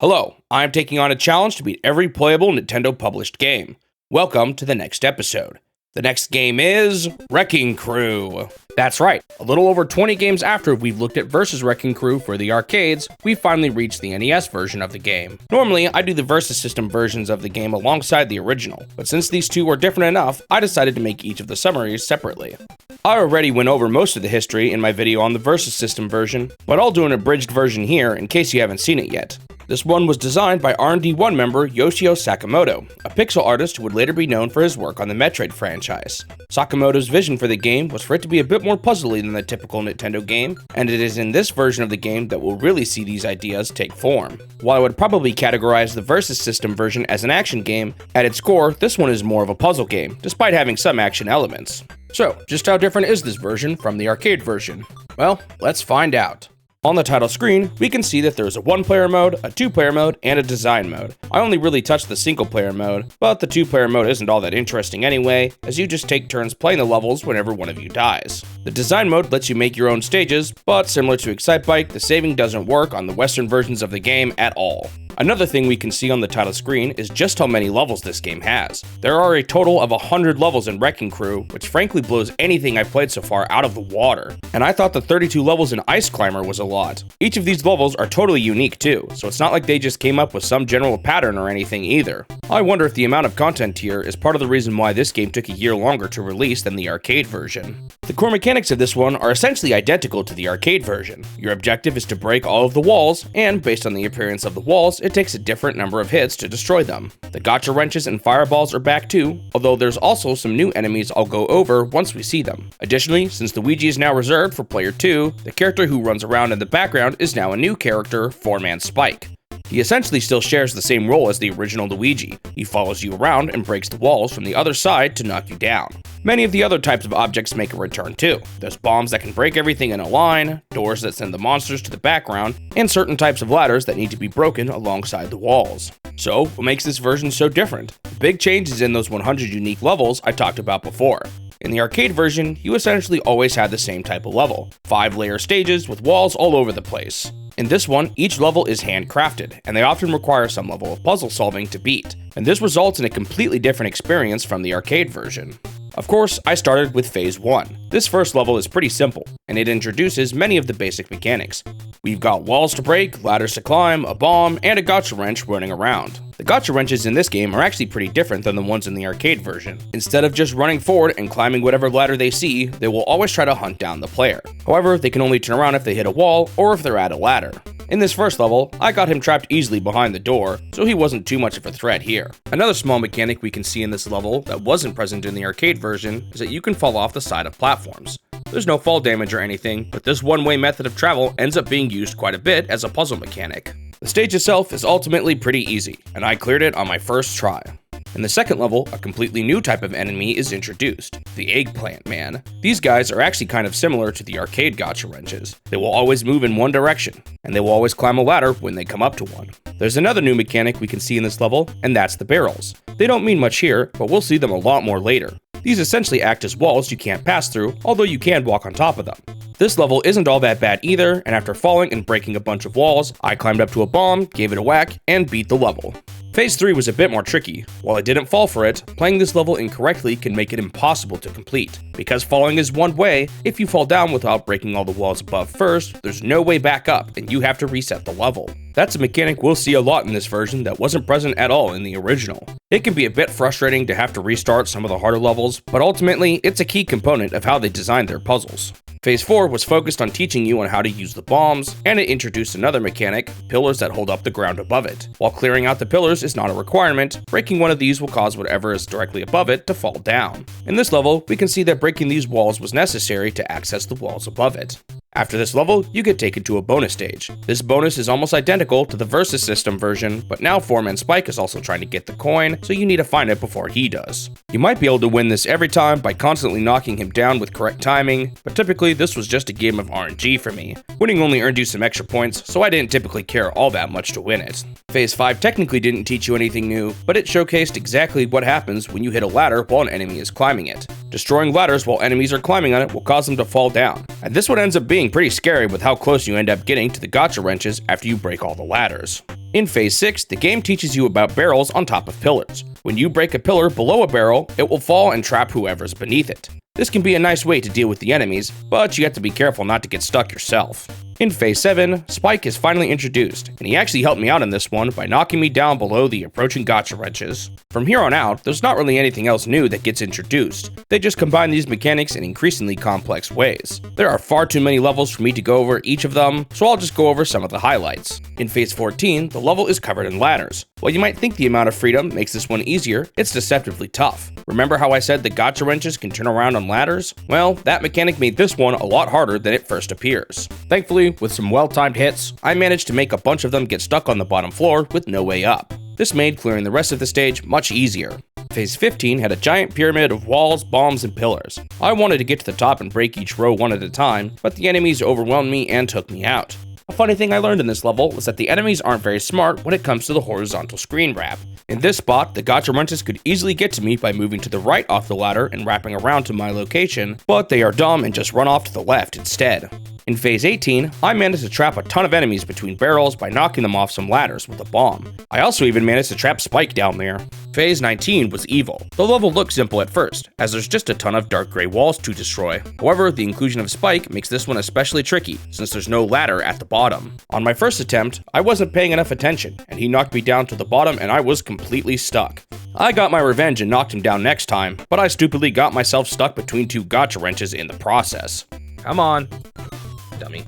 Hello, I'm taking on a challenge to beat every playable Nintendo published game. Welcome to the next episode. The next game is Wrecking Crew. That's right, a little over 20 games after we've looked at Versus Wrecking Crew for the arcades, we finally reached the NES version of the game. Normally, I do the Versus System versions of the game alongside the original, but since these two were different enough, I decided to make each of the summaries separately. I already went over most of the history in my video on the Versus System version, but I'll do an abridged version here in case you haven't seen it yet. This one was designed by R&D 1 member Yoshio Sakamoto, a pixel artist who would later be known for his work on the Metroid franchise. Sakamoto's vision for the game was for it to be a bit more puzzly than the typical Nintendo game, and it is in this version of the game that we'll really see these ideas take form. While I would probably categorize the Versus System version as an action game, at its core, this one is more of a puzzle game, despite having some action elements. So, just how different is this version from the arcade version? Well, let's find out. On the title screen, we can see that there's a one-player mode, a two-player mode, and a design mode. I only really touched the single-player mode, but the two-player mode isn't all that interesting anyway, as you just take turns playing the levels whenever one of you dies. The design mode lets you make your own stages, but similar to Excitebike, the saving doesn't work on the Western versions of the game at all. Another thing we can see on the title screen is just how many levels this game has. There are a total of 100 levels in Wrecking Crew, which frankly blows anything I've played so far out of the water. And I thought the 32 levels in Ice Climber was a lot. Each of these levels are totally unique too, so it's not like they just came up with some general pattern or anything either. I wonder if the amount of content here is part of the reason why this game took a year longer to release than the arcade version. The core mechanics of this one are essentially identical to the arcade version. Your objective is to break all of the walls, and based on the appearance of the walls, it takes a different number of hits to destroy them. The gotcha wrenches and fireballs are back too, although there's also some new enemies I'll go over once we see them. Additionally, since the Ouija is now reserved for player 2, the character who runs around in the background is now a new character, 4-Man Spike. He essentially still shares the same role as the original Luigi. He follows you around and breaks the walls from the other side to knock you down. Many of the other types of objects make a return too. There's bombs that can break everything in a line, doors that send the monsters to the background, and certain types of ladders that need to be broken alongside the walls. So, what makes this version so different? The big change is in those 100 unique levels I talked about before. In the arcade version, you essentially always had the same type of level, 5-layer stages with walls all over the place. In this one, each level is handcrafted, and they often require some level of puzzle solving to beat, and this results in a completely different experience from the arcade version. Of course, I started with Phase 1. This first level is pretty simple, and it introduces many of the basic mechanics. We've got walls to break, ladders to climb, a bomb, and a gotcha wrench running around. The gotcha wrenches in this game are actually pretty different than the ones in the arcade version. Instead of just running forward and climbing whatever ladder they see, they will always try to hunt down the player. However, they can only turn around if they hit a wall or if they're at a ladder. In this first level, I got him trapped easily behind the door, so he wasn't too much of a threat here. Another small mechanic we can see in this level that wasn't present in the arcade version is that you can fall off the side of platforms. There's no fall damage or anything, but this one-way method of travel ends up being used quite a bit as a puzzle mechanic. The stage itself is ultimately pretty easy, and I cleared it on my first try. In the second level, a completely new type of enemy is introduced, the Eggplant Man. These guys are actually kind of similar to the arcade gotcha wrenches. They will always move in one direction, and they will always climb a ladder when they come up to one. There's another new mechanic we can see in this level, and that's the barrels. They don't mean much here, but we'll see them a lot more later. These essentially act as walls you can't pass through, although you can walk on top of them. This level isn't all that bad either, and after falling and breaking a bunch of walls, I climbed up to a bomb, gave it a whack, and beat the level. Phase 3 was a bit more tricky. While I didn't fall for it, playing this level incorrectly can make it impossible to complete. Because falling is one way, if you fall down without breaking all the walls above first, there's no way back up and you have to reset the level. That's a mechanic we'll see a lot in this version that wasn't present at all in the original. It can be a bit frustrating to have to restart some of the harder levels, but ultimately, it's a key component of how they designed their puzzles. Phase 4 was focused on teaching you on how to use the bombs, and it introduced another mechanic, pillars that hold up the ground above it. While clearing out the pillars is not a requirement, breaking one of these will cause whatever is directly above it to fall down. In this level, we can see that breaking these walls was necessary to access the walls above it. After this level, you get taken to a bonus stage. This bonus is almost identical to the Versus System version, but now 4-Man Spike is also trying to get the coin, so you need to find it before he does. You might be able to win this every time by constantly knocking him down with correct timing, but typically this was just a game of RNG for me. Winning only earned you some extra points, so I didn't typically care all that much to win it. Phase 5 technically didn't teach you anything new, but it showcased exactly what happens when you hit a ladder while an enemy is climbing it. Destroying ladders while enemies are climbing on it will cause them to fall down, and this one ends up being pretty scary with how close you end up getting to the gotcha wrenches after you break all the ladders. In Phase 6, the game teaches you about barrels on top of pillars. When you break a pillar below a barrel, it will fall and trap whoever's beneath it. This can be a nice way to deal with the enemies, but you have to be careful not to get stuck yourself. In Phase 7, Spike is finally introduced, and he actually helped me out in this one by knocking me down below the approaching gotcha wrenches. From here on out, there's not really anything else new that gets introduced. They just combine these mechanics in increasingly complex ways. There are far too many levels for me to go over each of them, so I'll just go over some of the highlights. In Phase 14, the level is covered in ladders. While you might think the amount of freedom makes this one easier, it's deceptively tough. Remember how I said the gotcha wrenches can turn around on ladders? Well, that mechanic made this one a lot harder than it first appears. Thankfully, with some well-timed hits, I managed to make a bunch of them get stuck on the bottom floor with no way up. This made clearing the rest of the stage much easier. Phase 15 had a giant pyramid of walls, bombs, and pillars. I wanted to get to the top and break each row one at a time, but the enemies overwhelmed me and took me out. A funny thing I learned in this level was that the enemies aren't very smart when it comes to the horizontal screen wrap. In this spot, the gotcha wrenches could easily get to me by moving to the right off the ladder and wrapping around to my location, but they are dumb and just run off to the left instead. In Phase 18, I managed to trap a ton of enemies between barrels by knocking them off some ladders with a bomb. I also even managed to trap Spike down there. Phase 19 was evil. The level looked simple at first, as there's just a ton of dark gray walls to destroy. However, the inclusion of Spike makes this one especially tricky, since there's no ladder at the bottom. On my first attempt, I wasn't paying enough attention, and he knocked me down to the bottom and I was completely stuck. I got my revenge and knocked him down next time, but I stupidly got myself stuck between two gotcha wrenches in the process. Come on. Dummy.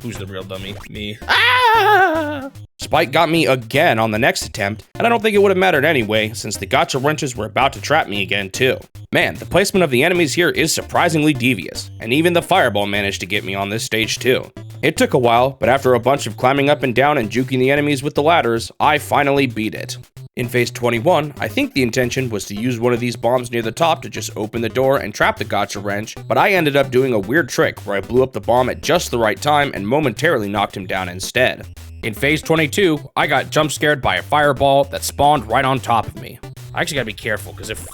Who's the real dummy? Me. Ah! Spike got me again on the next attempt, and I don't think it would have mattered anyway, since the gotcha wrenches were about to trap me again too. Man, the placement of the enemies here is surprisingly devious, and even the fireball managed to get me on this stage too. It took a while, but after a bunch of climbing up and down and juking the enemies with the ladders, I finally beat it. In Phase 21, I think the intention was to use one of these bombs near the top to just open the door and trap the gotcha wrench, but I ended up doing a weird trick where I blew up the bomb at just the right time and momentarily knocked him down instead. In Phase 22, I got jump scared by a fireball that spawned right on top of me. I actually gotta be careful, because if...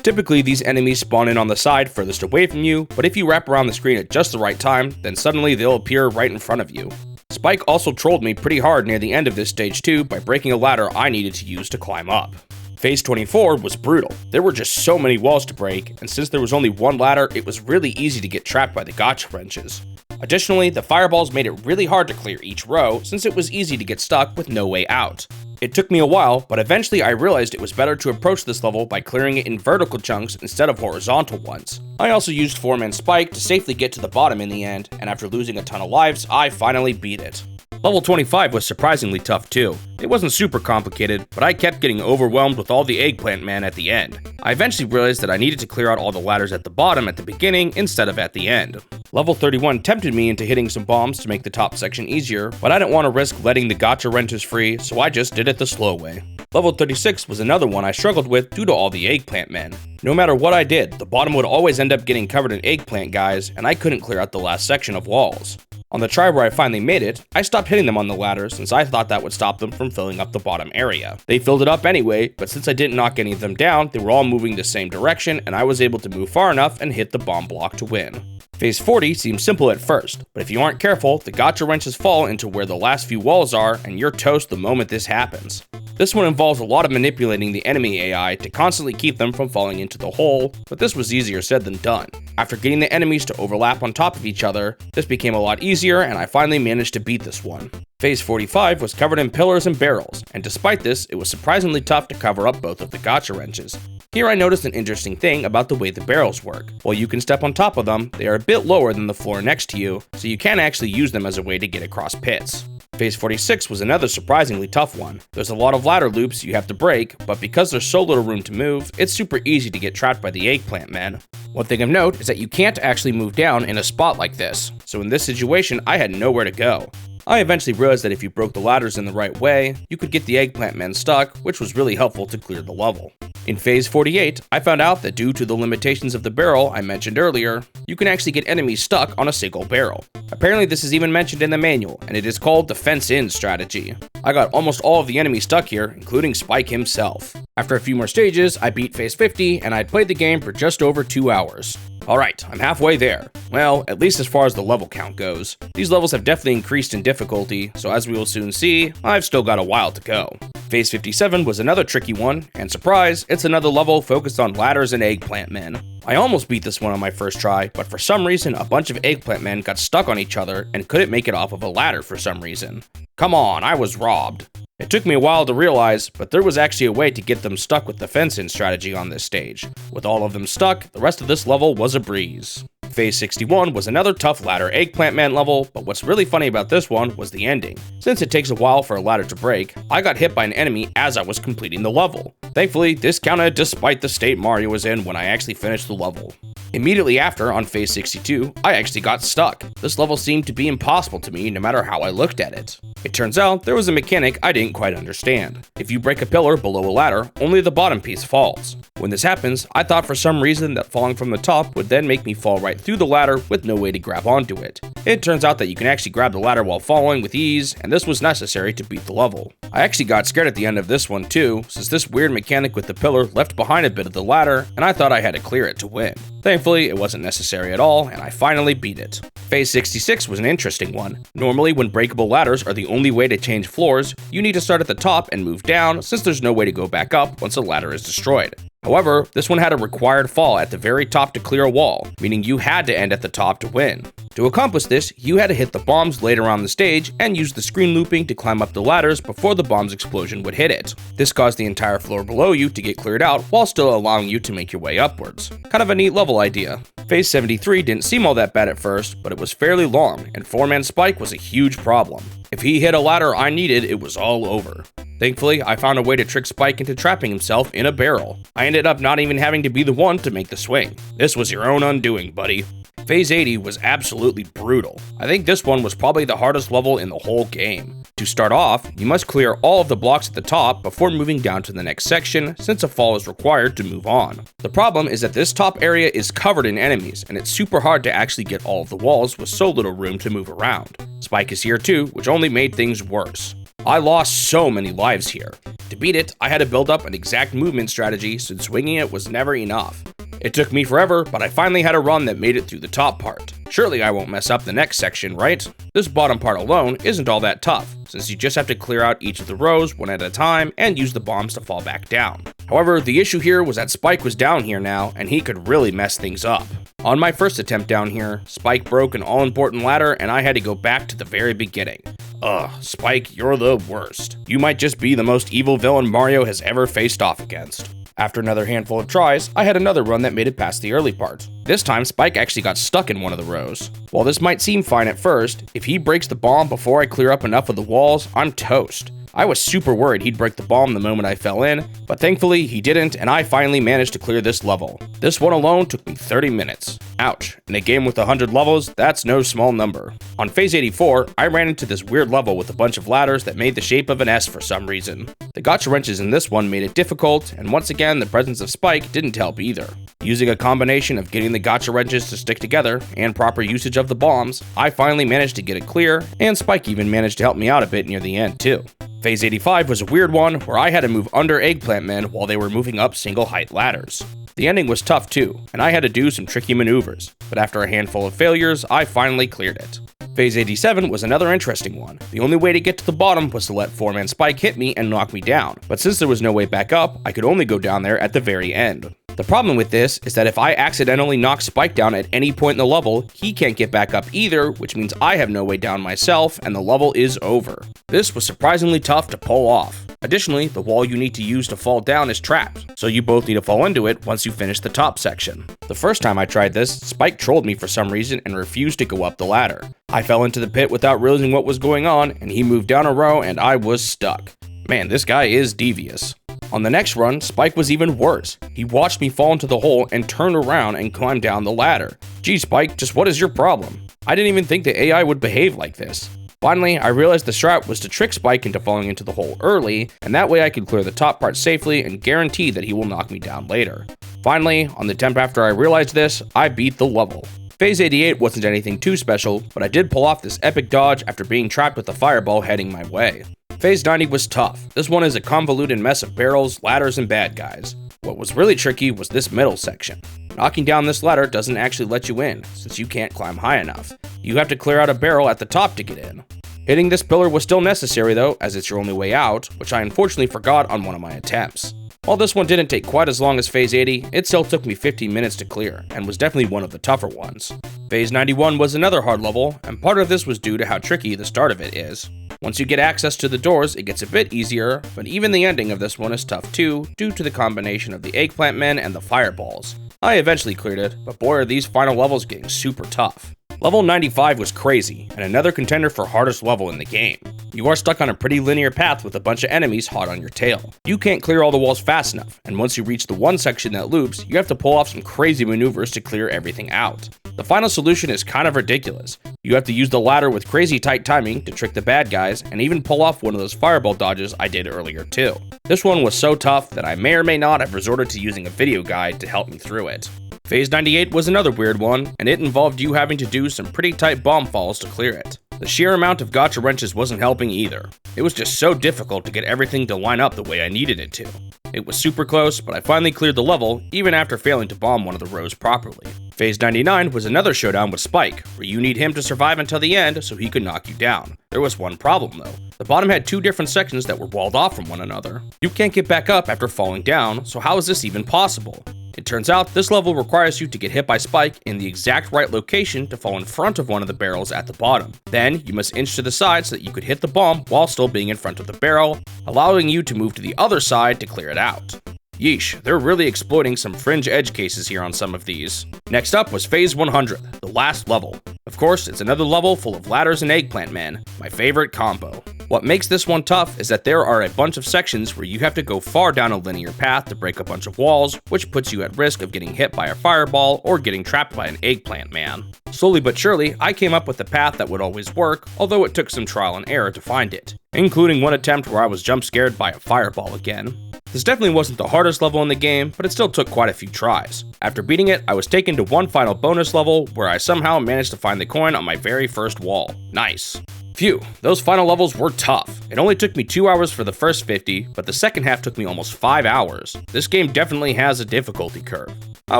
Typically, these enemies spawn in on the side furthest away from you, but if you wrap around the screen at just the right time, then suddenly they'll appear right in front of you. Spike also trolled me pretty hard near the end of this stage too by breaking a ladder I needed to use to climb up. Phase 24 was brutal. There were just so many walls to break, and since there was only one ladder, it was really easy to get trapped by the gotcha wrenches. Additionally, the fireballs made it really hard to clear each row since it was easy to get stuck with no way out. It took me a while, but eventually I realized it was better to approach this level by clearing it in vertical chunks instead of horizontal ones. I also used 4-man Spike to safely get to the bottom in the end, and after losing a ton of lives, I finally beat it. Level 25 was surprisingly tough too. It wasn't super complicated, but I kept getting overwhelmed with all the eggplant men at the end. I eventually realized that I needed to clear out all the ladders at the bottom at the beginning instead of at the end. Level 31 tempted me into hitting some bombs to make the top section easier, but I didn't want to risk letting the gotcha wrenches free, so I just did it the slow way. Level 36 was another one I struggled with due to all the eggplant men. No matter what I did, the bottom would always end up getting covered in eggplant guys, and I couldn't clear out the last section of walls. On the try where I finally made it, I stopped hitting them on the ladder since I thought that would stop them from filling up the bottom area. They filled it up anyway, but since I didn't knock any of them down, they were all moving the same direction, and I was able to move far enough and hit the bomb block to win. Phase 40 seems simple at first, but if you aren't careful, the gotcha wrenches fall into where the last few walls are, and you're toast the moment this happens. This one involves a lot of manipulating the enemy AI to constantly keep them from falling into the hole, but this was easier said than done. After getting the enemies to overlap on top of each other, this became a lot easier and I finally managed to beat this one. Phase 45 was covered in pillars and barrels, and despite this, it was surprisingly tough to cover up both of the gotcha wrenches. Here I noticed an interesting thing about the way the barrels work. While you can step on top of them, they are a bit lower than the floor next to you, so you can actually use them as a way to get across pits. Phase 46 was another surprisingly tough one. There's a lot of ladder loops you have to break, but because there's so little room to move, it's super easy to get trapped by the eggplant men. One thing of note is that you can't actually move down in a spot like this, so in this situation I had nowhere to go. I eventually realized that if you broke the ladders in the right way, you could get the eggplant men stuck, which was really helpful to clear the level. In Phase 48, I found out that due to the limitations of the barrel I mentioned earlier, you can actually get enemies stuck on a single barrel. Apparently this is even mentioned in the manual, and it is called the fence-in strategy. I got almost all of the enemies stuck here, including Spike himself. After a few more stages, I beat phase 50, and I'd played the game for just over 2 hours. Alright, I'm halfway there. Well, at least as far as the level count goes. These levels have definitely increased in difficulty, so as we will soon see, I've still got a while to go. Phase 57 was another tricky one, and surprise, it's another level focused on ladders and eggplant men. I almost beat this one on my first try, but for some reason a bunch of eggplant men got stuck on each other and couldn't make it off of a ladder for some reason. Come on, I was robbed. It took me a while to realize, but there was actually a way to get them stuck with the fence-in strategy on this stage. With all of them stuck, the rest of this level was a breeze. Phase 61 was another tough ladder eggplant man level, but what's really funny about this one was the ending. Since it takes a while for a ladder to break, I got hit by an enemy as I was completing the level. Thankfully, this counted despite the state Mario was in when I actually finished the level. Immediately after, on phase 62, I actually got stuck. This level seemed to be impossible to me no matter how I looked at it. It turns out there was a mechanic I didn't quite understand. If you break a pillar below a ladder, only the bottom piece falls. When this happens, I thought for some reason that falling from the top would then make me fall right through the ladder with no way to grab onto it. It turns out that you can actually grab the ladder while falling with ease, and this was necessary to beat the level. I actually got scared at the end of this one too, since this weird mechanic with the pillar left behind a bit of the ladder, and I thought I had to clear it to win. Thankfully, it wasn't necessary at all, and I finally beat it. Phase 66 was an interesting one. Normally, when breakable ladders are the only way to change floors, you need to start at the top and move down, since there's no way to go back up once a ladder is destroyed. However, this one had a required fall at the very top to clear a wall, meaning you had to end at the top to win. To accomplish this, you had to hit the bombs later on the stage and use the screen looping to climb up the ladders before the bomb's explosion would hit it. This caused the entire floor below you to get cleared out while still allowing you to make your way upwards. Kind of a neat level idea. Phase 73 didn't seem all that bad at first, but it was fairly long, and 4-man Spike was a huge problem. If he hit a ladder I needed, it was all over. Thankfully, I found a way to trick Spike into trapping himself in a barrel. I ended up not even having to be the one to make the swing. This was your own undoing, buddy. Phase 80 was absolutely brutal. I think this one was probably the hardest level in the whole game. To start off, you must clear all of the blocks at the top before moving down to the next section, since a fall is required to move on. The problem is that this top area is covered in enemies, and it's super hard to actually get all of the walls with so little room to move around. Spike is here too, which only made things worse. I lost so many lives here. To beat it, I had to build up an exact movement strategy since swinging it was never enough. It took me forever, but I finally had a run that made it through the top part. Surely I won't mess up the next section, right? This bottom part alone isn't all that tough, since you just have to clear out each of the rows one at a time and use the bombs to fall back down. However, the issue here was that Spike was down here now, and he could really mess things up. On my first attempt down here, Spike broke an all-important ladder and I had to go back to the very beginning. Ugh, Spike, you're the worst. You might just be the most evil villain Mario has ever faced off against. After another handful of tries, I had another run that made it past the early part. This time, Spike actually got stuck in one of the rows. While this might seem fine at first, if he breaks the bomb before I clear up enough of the walls, I'm toast. I was super worried he'd break the bomb the moment I fell in, but thankfully he didn't and I finally managed to clear this level. This one alone took me 30 minutes. Ouch, in a game with 100 levels, that's no small number. On phase 84, I ran into this weird level with a bunch of ladders that made the shape of an S for some reason. The gotcha wrenches in this one made it difficult, and once again the presence of Spike didn't help either. Using a combination of getting the gotcha wrenches to stick together and proper usage of the bombs, I finally managed to get it clear, and Spike even managed to help me out a bit near the end too. Phase 85 was a weird one where I had to move under eggplant men while they were moving up single height ladders. The ending was tough too, and I had to do some tricky maneuvers, but after a handful of failures, I finally cleared it. Phase 87 was another interesting one. The only way to get to the bottom was to let 4-man Spike hit me and knock me down, but since there was no way back up, I could only go down there at the very end. The problem with this is that if I accidentally knock Spike down at any point in the level, he can't get back up either, which means I have no way down myself and the level is over. This was surprisingly tough to pull off. Additionally, the wall you need to use to fall down is trapped, so you both need to fall into it once you finish the top section. The first time I tried this, Spike trolled me for some reason and refused to go up the ladder. I fell into the pit without realizing what was going on, and he moved down a row and I was stuck. Man, this guy is devious. On the next run, Spike was even worse. He watched me fall into the hole and turned around and climbed down the ladder. Gee, Spike, just what is your problem? I didn't even think the AI would behave like this. Finally, I realized the strat was to trick Spike into falling into the hole early, and that way I could clear the top part safely and guarantee that he will knock me down later. Finally, on the attempt after I realized this, I beat the level. Phase 88 wasn't anything too special, but I did pull off this epic dodge after being trapped with a fireball heading my way. Phase 90 was tough. This one is a convoluted mess of barrels, ladders, and bad guys. What was really tricky was this middle section. Knocking down this ladder doesn't actually let you in, since you can't climb high enough. You have to clear out a barrel at the top to get in. Hitting this pillar was still necessary though, as it's your only way out, which I unfortunately forgot on one of my attempts. While this one didn't take quite as long as Phase 80, it still took me 15 minutes to clear, and was definitely one of the tougher ones. Phase 91 was another hard level, and part of this was due to how tricky the start of it is. Once you get access to the doors, it gets a bit easier, but even the ending of this one is tough too, due to the combination of the eggplant men and the fireballs. I eventually cleared it, but boy are these final levels getting super tough. Level 95 was crazy, and another contender for hardest level in the game. You are stuck on a pretty linear path with a bunch of enemies hot on your tail. You can't clear all the walls fast enough, and once you reach the one section that loops, you have to pull off some crazy maneuvers to clear everything out. The final solution is kind of ridiculous. You have to use the ladder with crazy tight timing to trick the bad guys, and even pull off one of those fireball dodges I did earlier too. This one was so tough that I may or may not have resorted to using a video guide to help me through it. Phase 98 was another weird one, and it involved you having to do some pretty tight bomb falls to clear it. The sheer amount of gotcha wrenches wasn't helping either. It was just so difficult to get everything to line up the way I needed it to. It was super close, but I finally cleared the level, even after failing to bomb one of the rows properly. Phase 99 was another showdown with Spike, where you need him to survive until the end so he could knock you down. There was one problem though. The bottom had two different sections that were walled off from one another. You can't get back up after falling down, so how is this even possible? It turns out this level requires you to get hit by Spike in the exact right location to fall in front of one of the barrels at the bottom. Then, you must inch to the side so that you could hit the bomb while still being in front of the barrel, allowing you to move to the other side to clear it out. Yeesh, they're really exploiting some fringe edge cases here on some of these. Next up was Phase 100, the last level. Of course, it's another level full of ladders and eggplant men, my favorite combo. What makes this one tough is that there are a bunch of sections where you have to go far down a linear path to break a bunch of walls, which puts you at risk of getting hit by a fireball or getting trapped by an eggplant man. Slowly but surely, I came up with the path that would always work, although it took some trial and error to find it, including one attempt where I was jump scared by a fireball again. This definitely wasn't the hardest level in the game, but it still took quite a few tries. After beating it, I was taken to one final bonus level where I somehow managed to find the coin on my very first wall. Nice. Phew, those final levels were tough. It only took me 2 hours for the first 50, but the second half took me almost 5 hours. This game definitely has a difficulty curve. I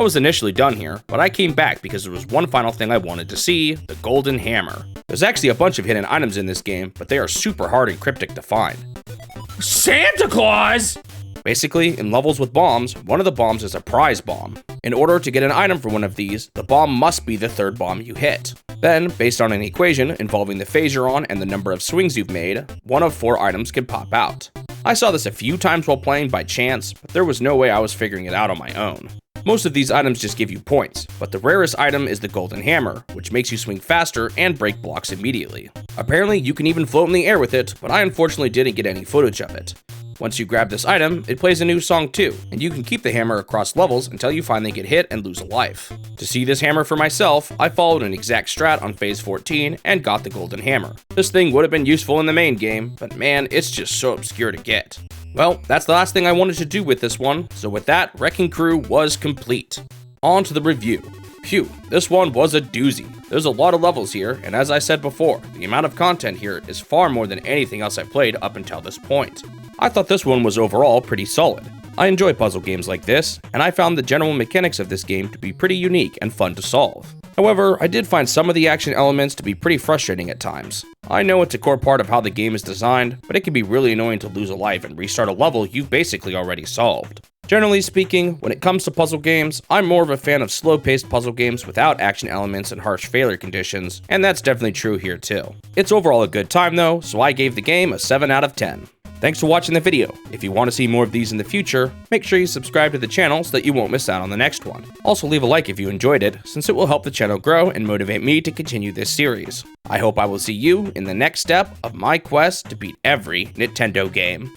was initially done here, but I came back because there was one final thing I wanted to see, the golden hammer. There's actually a bunch of hidden items in this game, but they are super hard and cryptic to find. Santa Claus! Basically, in levels with bombs, one of the bombs is a prize bomb. In order to get an item for one of these, the bomb must be the third bomb you hit. Then, based on an equation involving the phase you're on and the number of swings you've made, one of 4 items can pop out. I saw this a few times while playing by chance, but there was no way I was figuring it out on my own. Most of these items just give you points, but the rarest item is the golden hammer, which makes you swing faster and break blocks immediately. Apparently, you can even float in the air with it, but I unfortunately didn't get any footage of it. Once you grab this item, it plays a new song too, and you can keep the hammer across levels until you finally get hit and lose a life. To see this hammer for myself, I followed an exact strat on Phase 14 and got the golden hammer. This thing would have been useful in the main game, but man, it's just so obscure to get. Well, that's the last thing I wanted to do with this one, so with that, Wrecking Crew was complete. On to the review. Phew, this one was a doozy. There's a lot of levels here, and as I said before, the amount of content here is far more than anything else I've played up until this point. I thought this one was overall pretty solid. I enjoy puzzle games like this, and I found the general mechanics of this game to be pretty unique and fun to solve. However, I did find some of the action elements to be pretty frustrating at times. I know it's a core part of how the game is designed, but it can be really annoying to lose a life and restart a level you've basically already solved. Generally speaking, when it comes to puzzle games, I'm more of a fan of slow-paced puzzle games without action elements and harsh failure conditions, and that's definitely true here too. It's overall a good time though, so I gave the game a 7 out of 10. Thanks for watching the video. If you want to see more of these in the future, make sure you subscribe to the channel so that you won't miss out on the next one. Also leave a like if you enjoyed it, since it will help the channel grow and motivate me to continue this series. I hope I will see you in the next step of my quest to beat every Nintendo game.